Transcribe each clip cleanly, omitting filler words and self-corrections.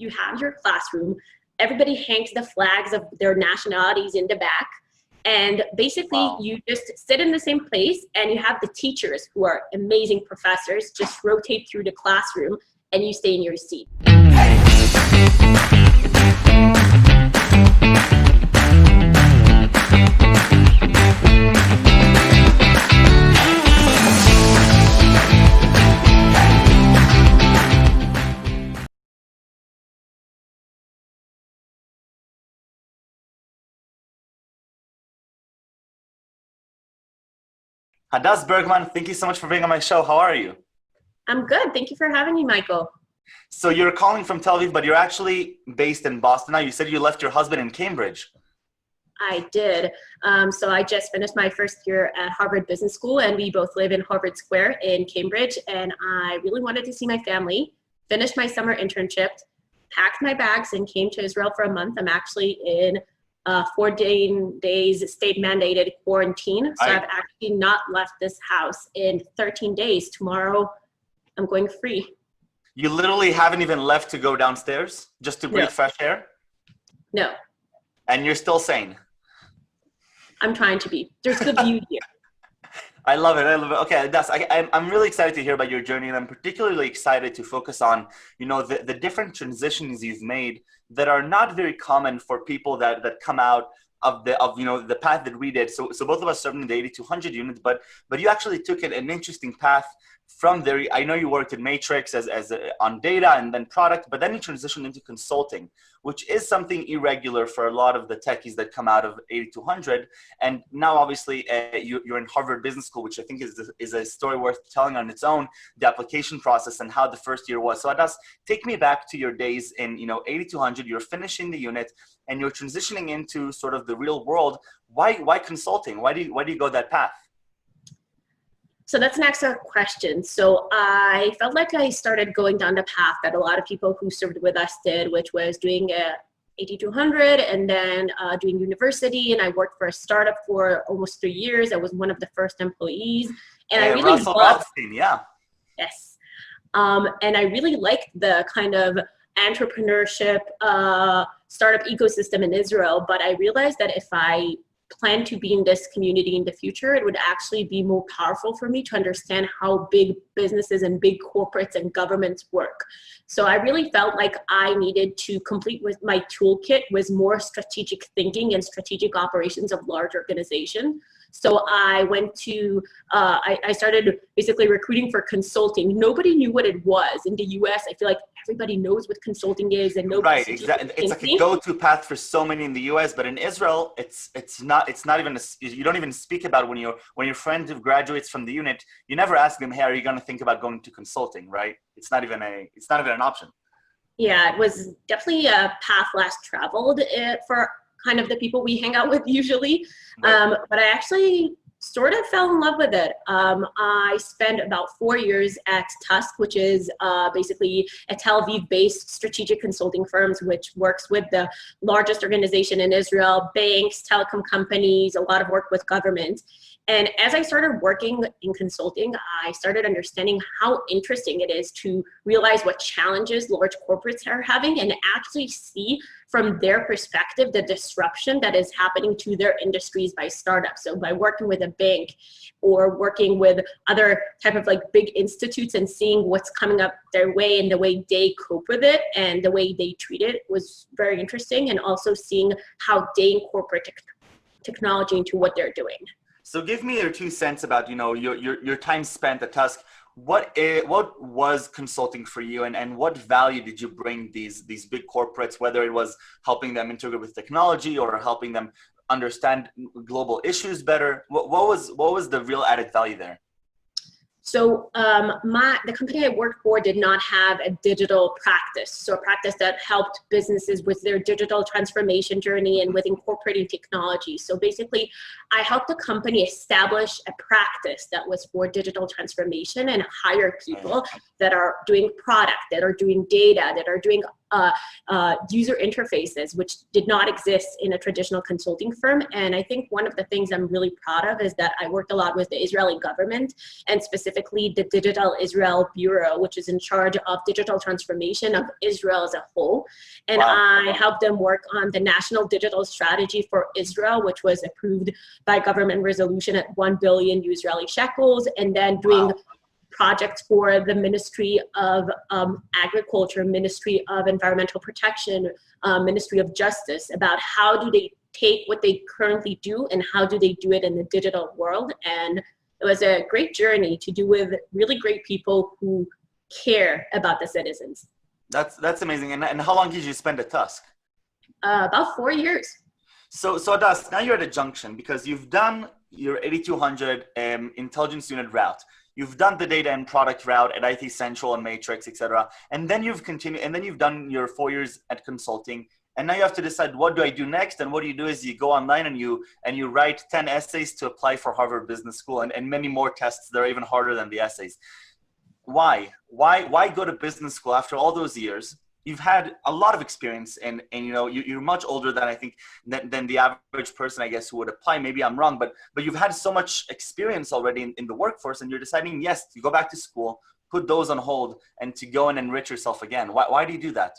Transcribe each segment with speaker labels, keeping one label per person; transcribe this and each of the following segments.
Speaker 1: you have your classroom, everybody hangs the flags of their nationalities in the back. And basically you just sit in the same place and you have the teachers who are amazing professors just rotate through the classroom and you stay in your seat.
Speaker 2: Hadas Bergman, thank you so much for being on my show. How are you?
Speaker 1: I'm good. Thank you for having me, Michael.
Speaker 2: So you're calling from Tel Aviv, but you're actually based in Boston now. You said you left your husband in Cambridge.
Speaker 1: I did. So I just finished my first year at Harvard Business School, and we both live in Harvard Square in Cambridge. And I really wanted to see my family, finished my summer internship, packed my bags, and came to Israel for a month. I'm actually in 14 days state mandated quarantine. So I've actually not left this house in 13 days. Tomorrow, I'm going free.
Speaker 2: You literally haven't even left to go downstairs just to breathe fresh air?
Speaker 1: No.
Speaker 2: And you're still sane?
Speaker 1: I'm trying to be. There's good view here.
Speaker 2: I love it. I love it. Okay, I'm really excited to hear about your journey, and I'm particularly excited to focus on, the different transitions you've made that are not very common for people that come out of the path that we did. So both of us served in the 8200 units, but you actually took an interesting path from there. I know you worked in Matrix as on data and then product, but then you transitioned into consulting, which is something irregular for a lot of the techies that come out of 8200. And now obviously you're in Harvard Business School, which I think is a story worth telling on its own, the application process and how the first year was. So Hadas, take me back to your days in 8200, you're finishing the unit and you're transitioning into sort of the real world. Why consulting? Why do you go that path?
Speaker 1: So that's an excellent question. So I felt like I started going down the path that a lot of people who served with us did, which was doing 8200 and then doing university. And I worked for a startup for almost 3 years. I was one of the first employees. And I really loved it.
Speaker 2: Yeah.
Speaker 1: Yes. And I really liked the kind of entrepreneurship startup ecosystem in Israel. But I realized that if I plan to be in this community in the future, it would actually be more powerful for me to understand how big businesses and big corporates and governments work. So I really felt like I needed to complete with my toolkit with more strategic thinking and strategic operations of large organizations. So I went to, I started basically recruiting for consulting. Nobody knew what it was. In the US, I feel like everybody knows what consulting is and nobody.
Speaker 2: Right, exactly. It's like a go-to path for so many in the US, but in Israel, it's not even, you don't even speak about when your friend graduates from the unit, you never ask them, hey, are you going to think about going to consulting, right? It's not even an option.
Speaker 1: Yeah, it was definitely a path less traveled for kind of the people we hang out with usually. Right. But I actually sort of fell in love with it. I spent about 4 years at TASC, which is basically a Tel Aviv-based strategic consulting firms, which works with the largest organization in Israel, banks, telecom companies, a lot of work with government. And as I started working in consulting, I started understanding how interesting it is to realize what challenges large corporates are having and actually see from their perspective the disruption that is happening to their industries by startups. So by working with a bank or working with other type of like big institutes and seeing what's coming up their way and the way they cope with it and the way they treat it was very interesting. And also seeing how they incorporate technology into what they're doing.
Speaker 2: So give me your 2 cents about, your time spent at TASC. What was consulting for you, and what value did you bring these big corporates, whether it was helping them integrate with technology or helping them understand global issues better? What was the real added value there?
Speaker 1: So the company I worked for did not have a digital practice. So a practice that helped businesses with their digital transformation journey and with incorporating technology. So basically, I helped the company establish a practice that was for digital transformation and hire people that are doing product, that are doing data, that are doing user interfaces, which did not exist in a traditional consulting firm. And I think one of the things I'm really proud of is that I worked a lot with the Israeli government, and specifically the Digital Israel Bureau, which is in charge of digital transformation of Israel as a whole. And
Speaker 2: Wow.
Speaker 1: I helped them work on the National Digital Strategy for Israel, which was approved by government resolution at 1 billion Israeli shekels, and then doing projects for the Ministry of Agriculture, Ministry of Environmental Protection, Ministry of Justice, about how do they take what they currently do and how do they do it in the digital world. And it was a great journey to do with really great people who care about the citizens.
Speaker 2: That's amazing. And how long did you spend at TASC?
Speaker 1: About 4 years.
Speaker 2: So Hadas, now you're at a junction because you've done your 8200 intelligence unit route. You've done the data and product route at IT Central and Matrix, etc. And then you've continued, and then you've done your 4 years at consulting. And now you have to decide, what do I do next? And what you do is you go online and you write 10 essays to apply for Harvard Business School, and many more tests that are even harder than the essays. Why go to business school after all those years? You've had a lot of experience, and you know, you're much older than I think than the average person, I guess, who would apply. Maybe I'm wrong, but you've had so much experience already in the workforce, and you're deciding, yes, to go back to school, put those on hold, and to go and enrich yourself again. Why do you do that?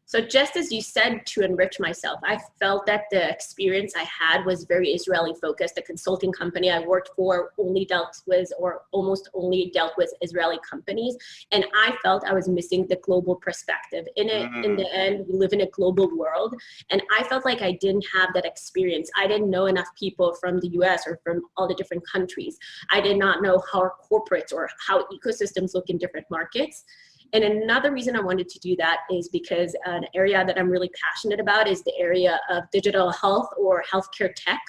Speaker 1: So just as you said, to enrich myself, I felt that the experience I had was very Israeli focused. The consulting company I worked for only dealt with, or almost only dealt with, Israeli companies. And I felt I was missing the global perspective. In the end, we live in a global world. And I felt like I didn't have that experience. I didn't know enough people from the US or from all the different countries. I did not know how our corporates or how ecosystems look in different markets. And another reason I wanted to do that is because an area that I'm really passionate about is the area of digital health or healthcare tech,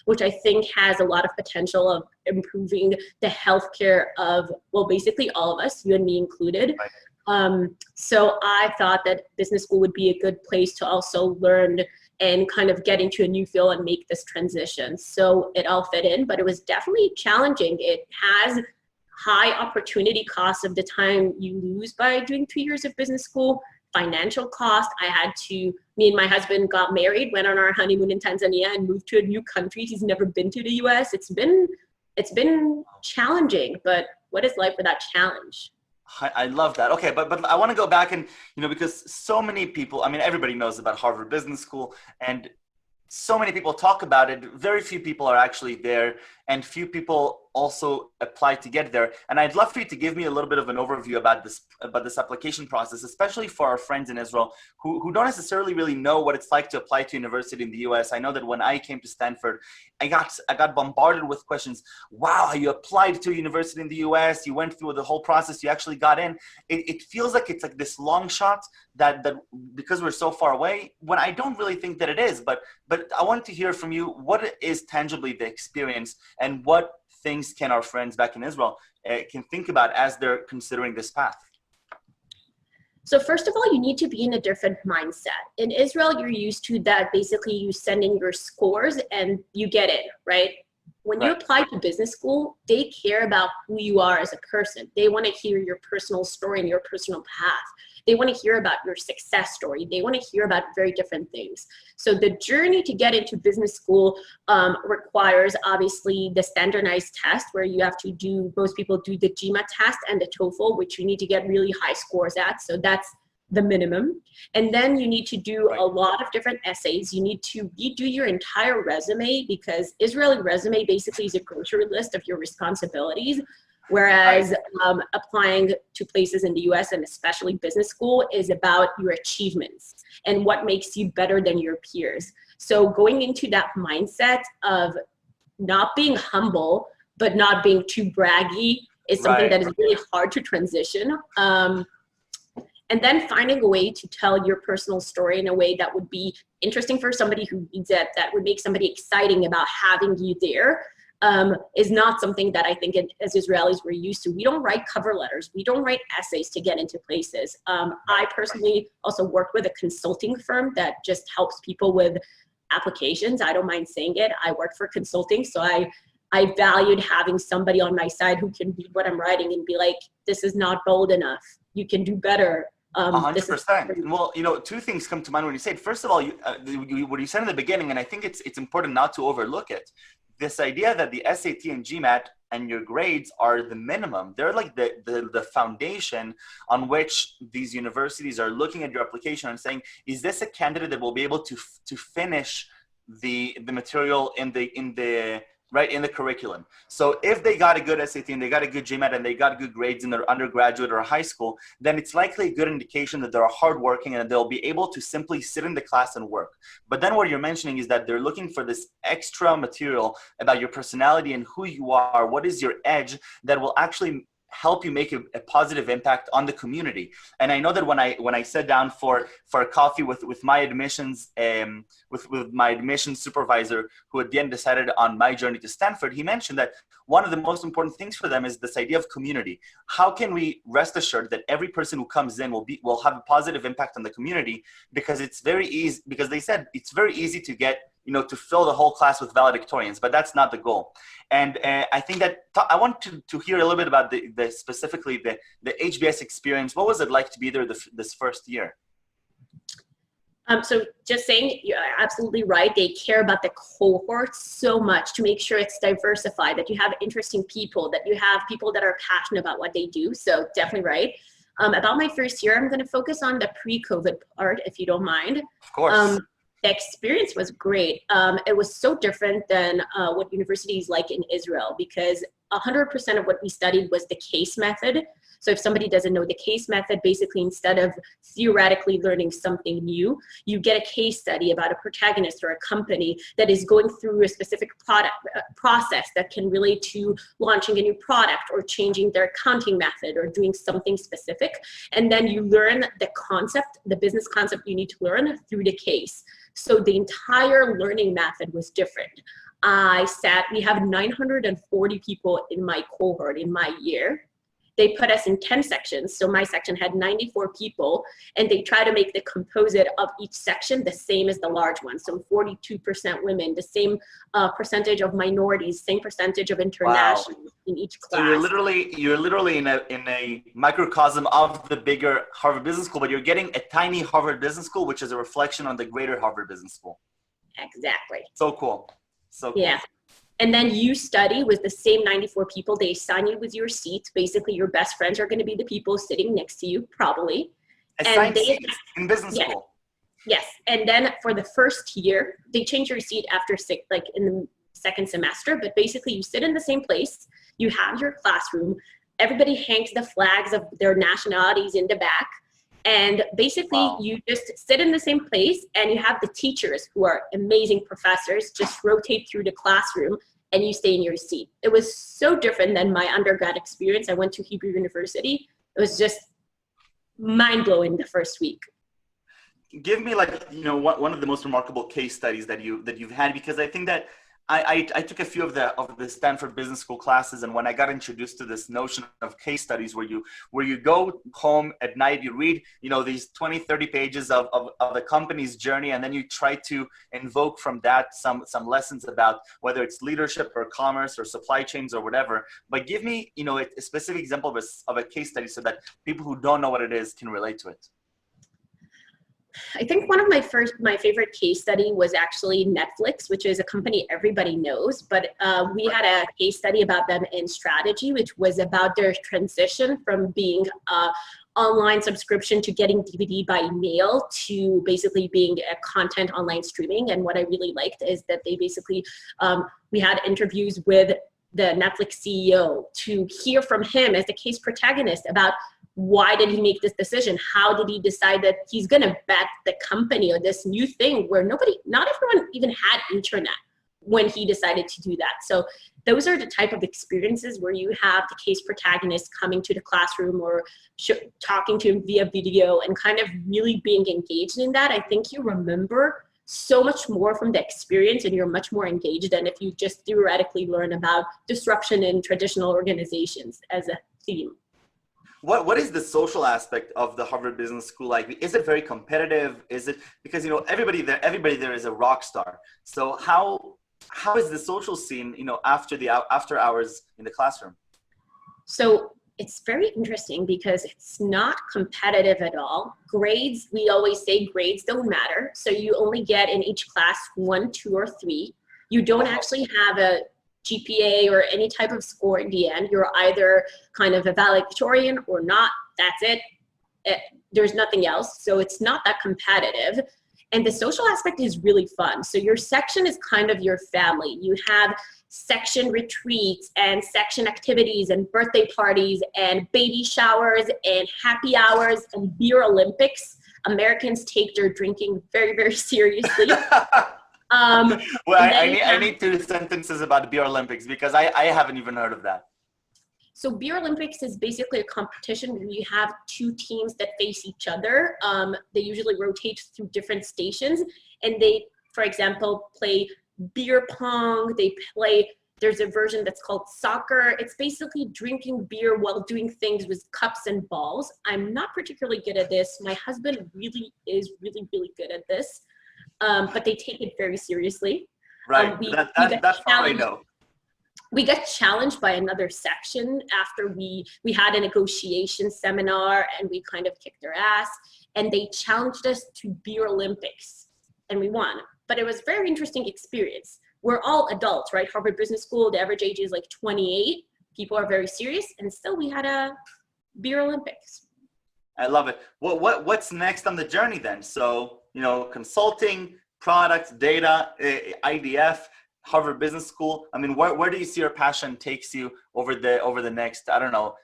Speaker 1: which I think has a lot of potential of improving the healthcare of, well, basically all of us, you and me included. Right. So I thought that business school would be a good place to also learn and kind of get into a new field and make this transition. So it all fit in, but it was definitely challenging. It has high opportunity costs of the time you lose by doing 2 years of business school, financial cost. Me and my husband got married, went on our honeymoon in Tanzania, and moved to a new country. He's never been to the US. It's been challenging, but what is life without challenge?
Speaker 2: I love that. Okay, but I want to go back and, you know, because so many people, I mean, everybody knows about Harvard Business School, and so many people talk about it. Very few people are actually there, and few people also apply to get there. And I'd love for you to give me a little bit of an overview about this application process, especially for our friends in Israel who don't necessarily really know what it's like to apply to university in the US. I know that when I came to Stanford, I got bombarded with questions. Wow, you applied to a university in the US, you went through the whole process, you actually got in. It feels like it's like this long shot that because we're so far away, when I don't really think that it is. But I want to hear from you, what is tangibly the experience, and what things can our friends back in Israel can think about as they're considering this path?
Speaker 1: So first of all, you need to be in a different mindset. In Israel, you're used to that basically you send in your scores and you get it, right? When you apply to business school, they care about who you are as a person. They want to hear your personal story and your personal path. They want to hear about your success story. They want to hear about very different things. So the journey to get into business school requires obviously the standardized test where you have to do, most people do the GMAT test and the TOEFL, which you need to get really high scores at. So that's the minimum. And then you need to do a lot of different essays. You need to redo your entire resume, because Israeli resume basically is a grocery list of your responsibilities. Whereas applying to places in the US and especially business school is about your achievements and what makes you better than your peers. So going into that mindset of not being humble, but not being too braggy is something that is really hard to transition. And then finding a way to tell your personal story in a way that would be interesting for somebody who reads it, that would make somebody exciting about having you there. Is not something that I think as Israelis we're used to. We don't write cover letters. We don't write essays to get into places. I personally also worked with a consulting firm that just helps people with applications. I don't mind saying it. I work for consulting, so I valued having somebody on my side who can read what I'm writing and be like, this is not bold enough. You can do better. This is
Speaker 2: 100%. Well, two things come to mind when you say it. First of all, what you said in the beginning, and I think it's important not to overlook it. This idea that the SAT and GMAT and your grades are the minimum. They're like the foundation on which these universities are looking at your application and saying, is this a candidate that will be able to finish the material in the curriculum? So if they got a good SAT and they got a good GMAT and they got good grades in their undergraduate or high school, then it's likely a good indication that they're hardworking and they'll be able to simply sit in the class and work. But then what you're mentioning is that they're looking for this extra material about your personality and who you are, what is your edge that will actually help you make a positive impact on the community. And I know that when I sat down for a coffee with my admissions with my admissions supervisor, who at the end decided on my journey to Stanford, he mentioned that one of the most important things for them is this idea of community. How can we rest assured that every person who comes in will have a positive impact on the community? Because it's very easy, because they said it's very easy to get, to fill the whole class with valedictorians, but that's not the goal. And I think that I want to hear a little bit about specifically the HBS experience. What was it like to be there this first year?
Speaker 1: So just saying, you're absolutely right. They care about the cohort so much to make sure it's diversified, that you have interesting people, that you have people that are passionate about what they do. So definitely right. About my first year, I'm going to focus on the pre-COVID part, if you don't mind.
Speaker 2: Of course.
Speaker 1: The experience was great. It was so different than what universities like in Israel, because 100% of what we studied was the case method. So if somebody doesn't know the case method, basically instead of theoretically learning something new, you get a case study about a protagonist or a company that is going through a specific process that can relate to launching a new product or changing their accounting method or doing something specific. And then you learn the concept, the business concept you need to learn through the case. So the entire learning method was different. We have 940 people in my cohort in my year. They put us in 10 sections. So my section had 94 people, and they try to make the composite of each section the same as the large one. So 42% women, the same percentage of minorities, same percentage of internationals in each class.
Speaker 2: So you're literally in a microcosm of the bigger Harvard Business School, but you're getting a tiny Harvard Business School, which is a reflection on the greater Harvard Business School.
Speaker 1: Exactly.
Speaker 2: So cool. So cool.
Speaker 1: Yeah. And then you study with the same 94 people. They assign you with your seats. Basically, your best friends are going to be the people sitting next to you, probably.
Speaker 2: Assigned seats in business school.
Speaker 1: Yes. And then for the first year, they change your seat after in the second semester. But basically, you sit in the same place. You have your classroom. Everybody hangs the flags of their nationalities in the back. And basically, you just sit in the same place, and you have the teachers, who are amazing professors, just rotate through the classroom, and you stay in your seat. It was so different than my undergrad experience. I went to Hebrew University. It was just mind-blowing the first week.
Speaker 2: Give me one of the most remarkable case studies that you've had, because I think that I took a few of the Stanford Business School classes, and when I got introduced to this notion of case studies where you go home at night, you read these 20, 30 pages of the company's journey, and then you try to invoke from that some lessons about whether it's leadership or commerce or supply chains or whatever. But give me a specific example of a case study so that people who don't know what it is can relate to it.
Speaker 1: I think one of my favorite case study was actually Netflix, which is a company everybody knows, but we had a case study about them in strategy, which was about their transition from being online subscription to getting DVD by mail to basically being a content online streaming. And what I really liked is that they basically, we had interviews with the Netflix CEO to hear from him as the case protagonist about why did he make this decision? How did he decide that he's going to bet the company or this new thing where not everyone even had internet when he decided to do that. So those are the type of experiences where you have the case protagonist coming to the classroom or talking to him via video and kind of really being engaged in that. I think you remember so much more from the experience and you're much more engaged than if you just theoretically learn about disruption in traditional organizations as a theme.
Speaker 2: What is the social aspect of the Harvard Business School like? Is it very competitive? Is it because everybody there is a rock star? So how is the social scene after hours in the classroom?
Speaker 1: So It's very interesting because it's not competitive at all. Grades, we always say grades don't matter. So you only get in each class 1, 2, or 3. You don't actually have a GPA or any type of score in the end. You're either kind of a valedictorian or not. That's it. There's nothing else. So it's not that competitive. And the social aspect is really fun. So your section is kind of your family. You have section retreats and section activities and birthday parties and baby showers and happy hours and beer Olympics. Americans take their drinking very, very seriously.
Speaker 2: Well, I need 2 sentences about beer Olympics because I haven't even heard of that.
Speaker 1: So Beer Olympics is basically a competition where you have 2 teams that face each other. They usually rotate through different stations, and they, for example, play beer pong. There's a version that's called soccer. It's basically drinking beer while doing things with cups and balls. I'm not particularly good at this. My husband really is really, really good at this, but they take it very seriously.
Speaker 2: Right, that's how I know.
Speaker 1: We got challenged by another section after we had a negotiation seminar, and we kind of kicked their ass, and they challenged us to Beer Olympics, and we won. But it was a very interesting experience. We're all adults, right? Harvard Business School, the average age is like 28. People are very serious, and still we had a Beer Olympics.
Speaker 2: I love it. What's next on the journey then? So, consulting, product, data, IDF, Harvard Business School. I mean, where do you see your passion takes you over the next, I don't know,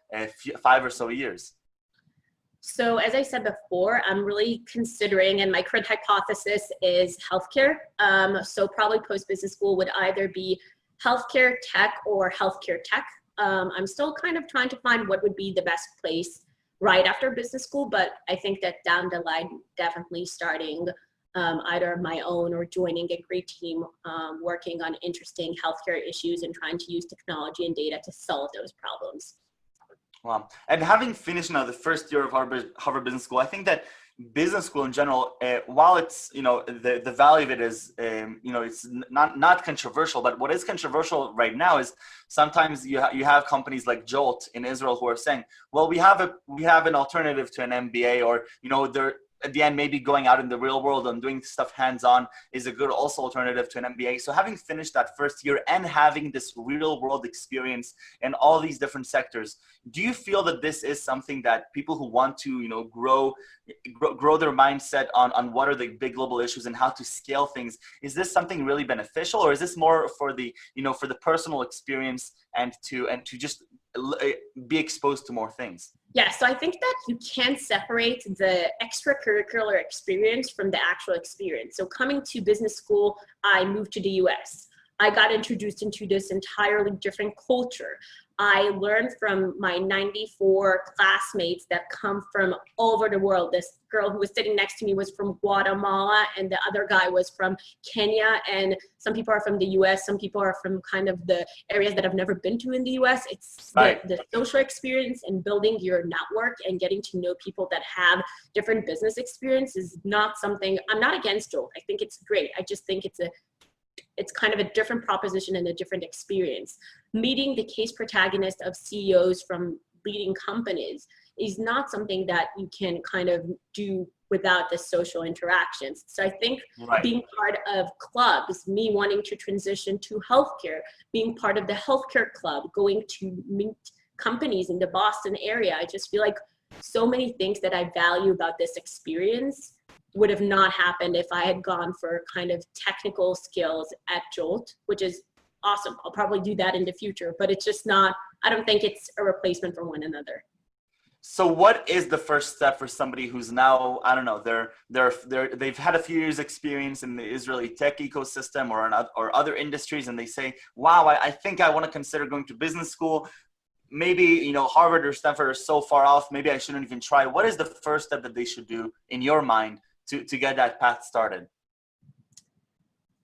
Speaker 2: 5 or so years?
Speaker 1: So as I said before, I'm really considering, and my current hypothesis is healthcare. So probably post-business school would either be healthcare tech or healthcare tech. I'm still kind of trying to find what would be the best place right after business school, but I think that down the line, definitely starting either my own or joining a great team working on interesting healthcare issues and trying to use technology and data to solve those problems.
Speaker 2: Wow. And having finished now the first year of Harvard Business School, I think that business school in general, while it's, the value of it is, it's not controversial, but what is controversial right now is sometimes you have companies like Jolt in Israel who are saying, well, we have an alternative to an MBA, or, they're, at the end, maybe going out in the real world and doing stuff hands-on is a good also alternative to an MBA. So having finished that first year and having this real world experience in all these different sectors, do you feel that this is something that people who want to, grow their mindset on what are the big global issues and how to scale things, is this something really beneficial, or is this more for the, for the personal experience and to just be exposed to more things?
Speaker 1: Yeah, so I think that you can separate the extracurricular experience from the actual experience. So coming to business school, I moved to the US. I got introduced into this entirely different culture. I learned from my 94 classmates that come from all over the world. This girl who was sitting next to me was from Guatemala, and the other guy was from Kenya. And some people are from the US, some people are from kind of the areas that I've never been to in the US. It's right. the social experience and building your network and getting to know people that have different business experience is not something, I'm not against Jolt. I think it's great. I just think it's kind of a different proposition and a different experience. Meeting the case protagonist of CEOs from leading companies is not something that you can kind of do without the social interactions. So I think being part of clubs, me wanting to transition to healthcare, being part of the healthcare club, going to meet companies in the Boston area, I just feel like so many things that I value about this experience would have not happened if I had gone for kind of technical skills at Jolt, which is awesome. I'll probably do that in the future, but it's just not, I don't think it's a replacement for one another.
Speaker 2: So what is the first step for somebody who's now, I don't know, they've had a few years experience in the Israeli tech ecosystem or other industries, and they say, wow, I think I want to consider going to business school. Maybe, Harvard or Stanford are so far off, maybe I shouldn't even try. What is the first step that they should do in your mind to get that path started?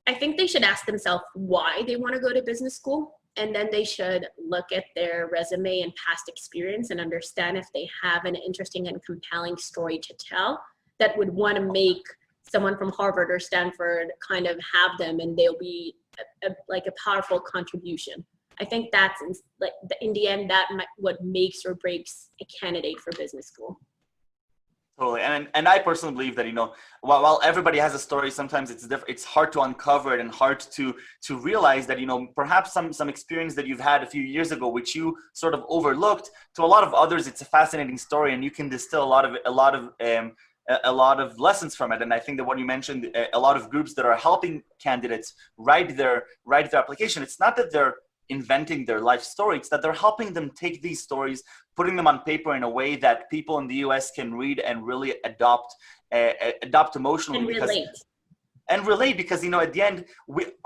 Speaker 1: I think they should ask themselves why they want to go to business school, and then they should look at their resume and past experience and understand if they have an interesting and compelling story to tell that would want to make someone from Harvard or Stanford kind of have them, and they'll be like a powerful contribution. I think that's in the end, what makes or breaks a candidate for business school.
Speaker 2: Totally, and I personally believe that, you know, while everybody has a story, sometimes it's hard to uncover it and hard to realize that, you know, perhaps some experience that you've had a few years ago, which you sort of overlooked, to a lot of others, it's a fascinating story, and you can distill a lot of lessons from it. And I think that what you mentioned, a lot of groups that are helping candidates write their application, it's not that they're inventing their life story, it's that they're helping them take these stories, putting them on paper in a way that people in the US can read and really adopt emotionally. And relate, because, you know, at the end,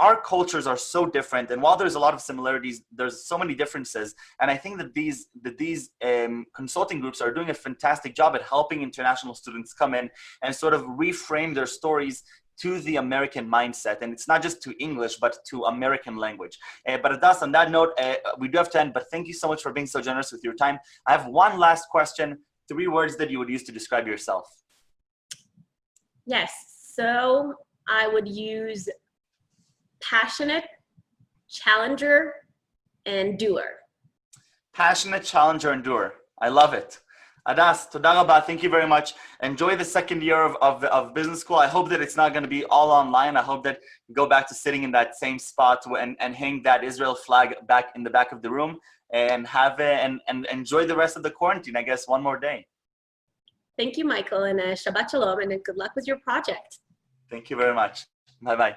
Speaker 2: our cultures are so different, and while there's a lot of similarities, there's so many differences. And I think that these consulting groups are doing a fantastic job at helping international students come in and sort of reframe their stories to the American mindset. And it's not just to English, but to American language. But Hadas, on that note, we do have to end, but thank you so much for being so generous with your time. I have one last question, 3 words that you would use to describe yourself.
Speaker 1: Yes, so I would use passionate, challenger, and doer.
Speaker 2: Passionate, challenger, and doer. I love it. Hadas, toda rabba, thank you very much. Enjoy the second year of business school. I hope that it's not going to be all online. I hope that you go back to sitting in that same spot and hang that Israel flag back in the back of the room, and and enjoy the rest of the quarantine, I guess, one more day.
Speaker 1: Thank you, Michael, and Shabbat Shalom, and good luck with your project.
Speaker 2: Thank you very much. Bye-bye.